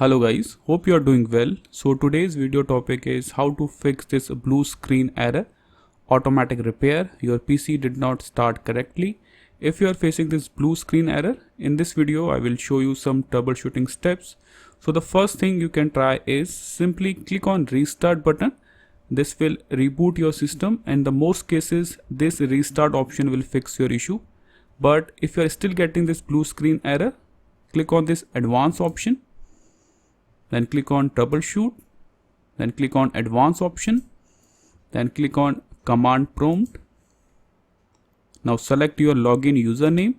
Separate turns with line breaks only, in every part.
Hello guys, hope you are doing well. So today's video topic is how to fix this blue screen error, automatic repair. Your PC did not start correctly. If you are facing this blue screen error, in this video I will show you some troubleshooting steps. So the first thing you can try is simply click on restart button. This will reboot your system, and in the most cases this restart option will fix your issue. But if you are still getting this blue screen error, click on this advanced option. Then click on troubleshoot, then click on advanced option, then click on command prompt. Now select your login username,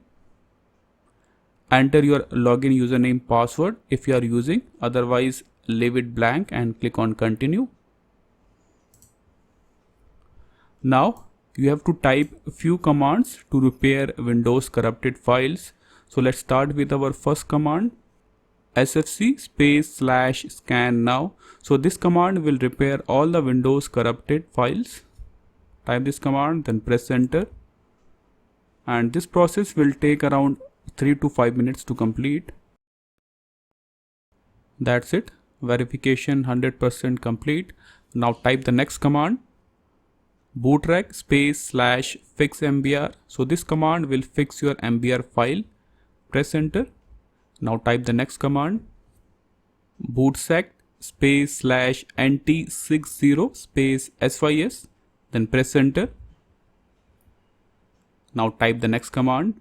enter your login username password if you are using, otherwise leave it blank and click on continue. Now you have to type a few commands to repair Windows corrupted files. So let's start with our first command. sfc/scan now. So this command will repair all the Windows corrupted files. Type this command, then press enter, and this process will take around 3 to 5 minutes to complete. That's it, verification 100% complete. Now type the next command, bootrec/fix mbr. So this command will fix your mbr file. Press enter. Now type the next command, bootsec/nt60/sys, then press enter. Now type the next command,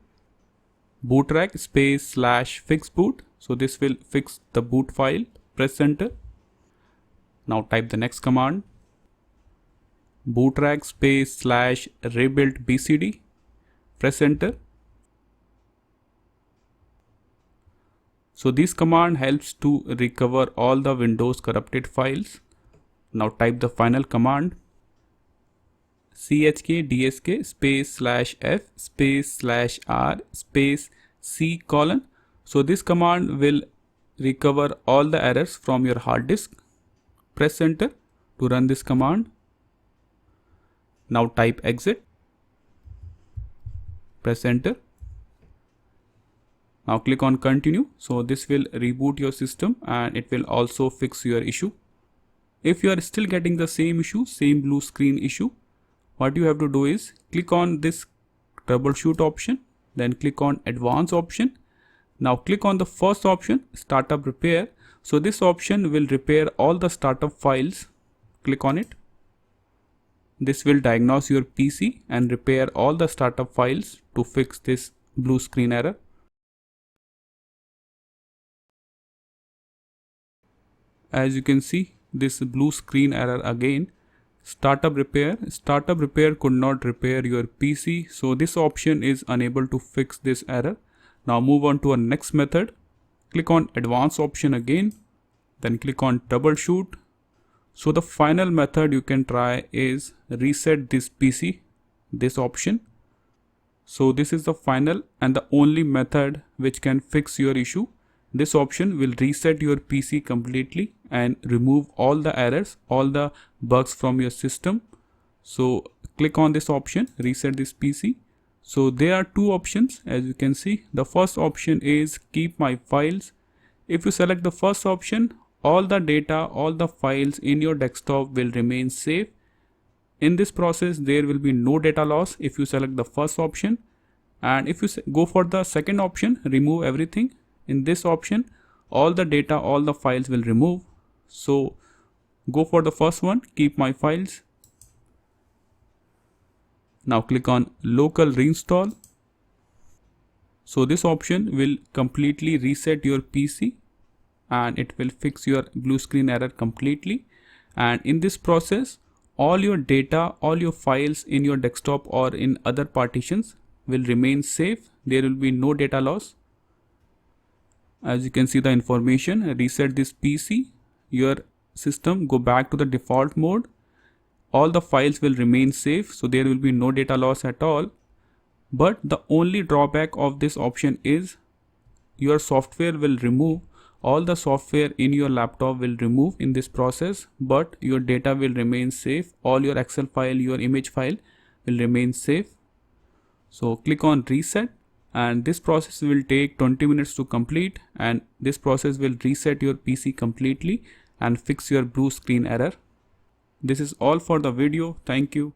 bootrec/fixboot. So this will fix the boot file. Press enter. Now type the next command, bootrec/rebuildbcd. Press enter. So this command helps to recover all the Windows corrupted files. Now type the final command, chkdsk/f/r/c:. So this command will recover all the errors from your hard disk. Press enter to run this command. Now type exit. Press enter. Now click on continue. So this will reboot your system and it will also fix your issue. If you are still getting the same issue, same blue screen issue, what you have to do is click on this troubleshoot option, then click on advanced option. Now click on the first option, startup repair. So this option will repair all the startup files. Click on it. This will diagnose your PC and repair all the startup files to fix this blue screen error. As you can see, this blue screen error again. Startup repair could not repair your PC, so this option is unable to fix this error. Now move on to our next method. Click on advanced option again, then click on troubleshoot. So the final method you can try is reset this PC, this option. So this is the final and the only method which can fix your issue. This option will reset your PC completely and remove all the errors, all the bugs from your system. So click on this option, reset this PC. So there are two options, as you can see. The first option is keep my files. If you select the first option, all the data, all the files in your desktop will remain safe. In this process, there will be no data loss if you select the first option. And if you go for the second option, remove everything. In this option, all the data, all the files will remove. So go for the first one, keep my files. Now click on local reinstall. So this option will completely reset your PC and it will fix your blue screen error completely. And in this process, all your data, all your files in your desktop or in other partitions will remain safe. There will be no data loss. As you can see the information, reset this PC, your system go back to the default mode. All the files will remain safe, so there will be no data loss at all. But the only drawback of this option is your software will remove. All the software in your laptop will remove in this process, but your data will remain safe. All your Excel file, your image file will remain safe. So click on reset and this process will take 20 minutes to complete, and this process will reset your PC completely and fix your blue screen error. This is all for the video. Thank you.